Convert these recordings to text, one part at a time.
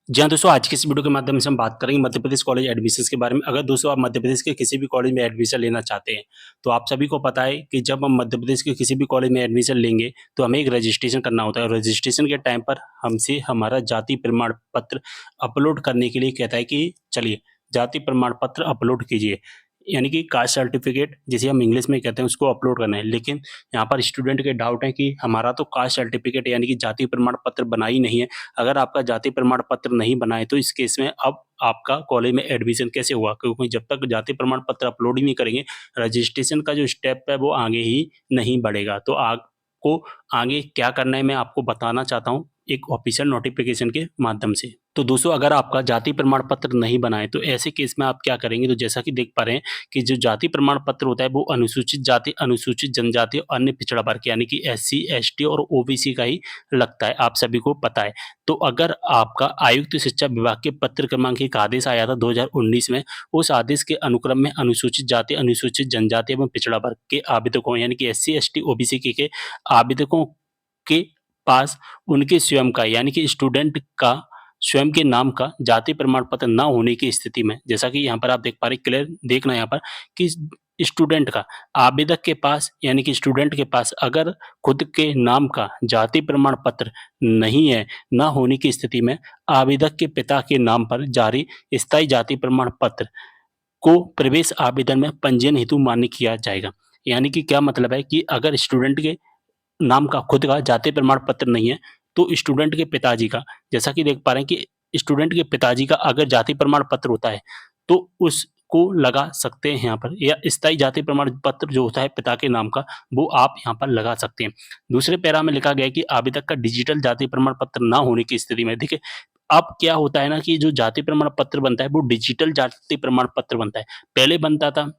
जी हाँ, दोस्तों आज की इस वीडियो के माध्यम से हम बात करेंगे मध्य प्रदेश कॉलेज एडमिशन्स के बारे में। अगर दोस्तों आप मध्य प्रदेश के किसी भी कॉलेज में एडमिशन लेना चाहते हैं, तो आप सभी को पता है कि जब हम मध्य प्रदेश के किसी भी कॉलेज में एडमिशन लेंगे, तो हमें एक रजिस्ट्रेशन करना होता है और रजिस्ट्रेशन के टाइम पर हमसे हमारा जाति प्रमाण पत्र अपलोड करने के लिए कहता है कि चलिए, जाति प्रमाण पत्र अपलोड कीजिए। यानी कि कास्ट सर्टिफिकेट जिसे हम इंग्लिश में कहते हैं उसको अपलोड करना है। लेकिन यहाँ पर स्टूडेंट के डाउट है कि हमारा तो कास्ट सर्टिफिकेट यानी कि जाति प्रमाण पत्र बना ही नहीं है। अगर आपका जाति प्रमाण पत्र नहीं बना है तो इस केस में अब आपका कॉलेज में एडमिशन कैसे हुआ? क्योंकि जब तक जाति प्रमाण पत्र अपलोड ही नहीं करेंगे, रजिस्ट्रेशन का जो स्टेप है वो आगे ही नहीं बढ़ेगा। तो आपको आगे क्या करना है मैं आपको बताना चाहता हूँ एक ऑफिशियल नोटिफिकेशन के माध्यम से। तो दोस्तों अगर आपका जाति प्रमाण पत्र नहीं बना है तो ऐसे केस में आप क्या करेंगे? तो जैसा कि देख पा रहे हैं कि जो जाति प्रमाण पत्र होता है वो अनुसूचित जाति, अनुसूचित जनजाति और अन्य पिछड़ा वर्ग यानी कि एससी, एसटी और ओबीसी का ही लगता है, आप सभी को पता है। तो अगर आपका आयुक्त शिक्षा विभाग के पत्र क्रमांक एक आदेश आया था 2019 में, उस आदेश के अनुक्रम में अनुसूचित जाति, अनुसूचित जनजाति एवं पिछड़ा वर्ग के आवेदकों यानी कि एससी, एसटी, ओबीसी के आवेदकों के पास उनके स्वयं का यानी कि स्टूडेंट का स्वयं के नाम का जाति प्रमाण पत्र ना होने की स्थिति में, जैसा कि यहाँ पर आप देख पा रहे हैं, क्लियर देखना यहाँ पर कि स्टूडेंट का आवेदक के पास यानी कि स्टूडेंट के पास अगर खुद के नाम का जाति प्रमाण पत्र नहीं है, ना होने की स्थिति में आवेदक के पिता के नाम पर जारी स्थायी जाति प्रमाण पत्र को प्रवेश आवेदन में पंजीयन हेतु मान्य किया जाएगा। यानी कि क्या मतलब है कि अगर स्टूडेंट के नाम का खुद का जाति प्रमाण पत्र नहीं है, तो स्टूडेंट के पिताजी का, जैसा कि देख पा रहे हैं कि स्टूडेंट के पिताजी का अगर जाति प्रमाण पत्र होता है, तो उसको लगा सकते हैं यहाँ पर, या स्थायी जाति प्रमाण पत्र जो होता है पिता के नाम का, वो आप यहाँ पर लगा सकते हैं। दूसरे पैरा में लिखा गया है कि आवेदक का डिजिटल जाति प्रमाण पत्र ना होने की स्थिति में, देखिए अब क्या होता है ना कि जो जाति प्रमाण पत्र बनता है, वो डिजिटल जाति प्रमाण पत्र बनता है। पहले बनता था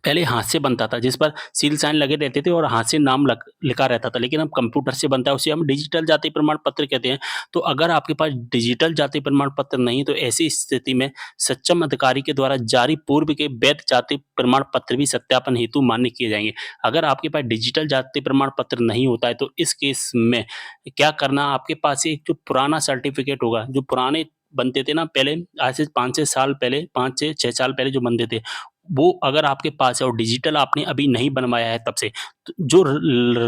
पहले हाथ से बनता था जिस पर सील साइन लगे रहते थे और हाथ से नाम लिखा रहता था, लेकिन अब कंप्यूटर से बनता है, उसे हम डिजिटल जाति प्रमाण पत्र कहते हैं। तो अगर आपके पास डिजिटल जाति प्रमाण पत्र नहीं है तो ऐसी स्थिति में सक्षम अधिकारी के द्वारा जारी पूर्व के वैध जाति प्रमाण पत्र भी सत्यापन हेतु मान्य किए जाएंगे। अगर आपके पास डिजिटल जाति प्रमाण पत्र नहीं होता है तो इस केस में क्या करना, आपके पास एक जो पुराना सर्टिफिकेट होगा, जो पुराने बनते थे ना पहले, आज से 5 से साल पहले, 5 से 6 साल पहले जो बनते थे, वो अगर आपके पास है और डिजिटल आपने अभी नहीं बनवाया है तब से, तो जो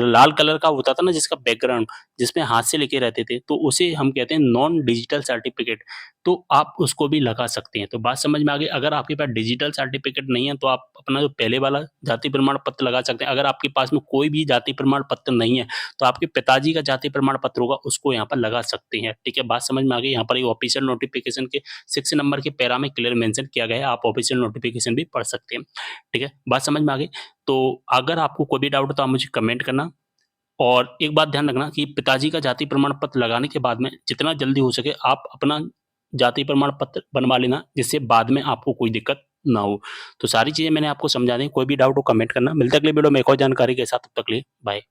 लाल कलर का होता था ना जिसका बैकग्राउंड, जिसमें हाथ से लिखे रहते थे, तो उसे हम कहते हैं नॉन डिजिटल सर्टिफिकेट। तो आप उसको भी लगा सकते हैं। तो बात समझ में आ गई। अगर आपके पास डिजिटल सर्टिफिकेट नहीं है तो आप अपना जो पहले वाला जाति प्रमाण पत्र लगा सकते हैं। अगर आपके पास में कोई भी जाति प्रमाण पत्र नहीं है तो आपके पिताजी का जाति प्रमाण पत्र होगा, उसको यहाँ पर लगा सकते हैं। ठीक है, बात समझ में आ गई। यहाँ पर एक ऑफिशियल नोटिफिकेशन के 6 नंबर के पैरा में क्लियर मेंशन किया गया है, आप ऑफिशियल नोटिफिकेशन भी पढ़ सकते हैं। ठीक है, बात समझ में आ गई। तो अगर आपको कोई भी डाउट हो तो आप मुझे कमेंट करना, और एक बात ध्यान रखना कि पिताजी का जाति प्रमाण पत्र लगाने के बाद में जितना जल्दी हो सके आप अपना जाति प्रमाण पत्र बनवा लेना, जिससे बाद में आपको कोई दिक्कत ना हो। तो सारी चीज़ें मैंने आपको समझा दी। कोई भी डाउट हो कमेंट करना। मिलते हैं अगले वीडियो में एक और जानकारी के साथ, तब तक के लिए बाय।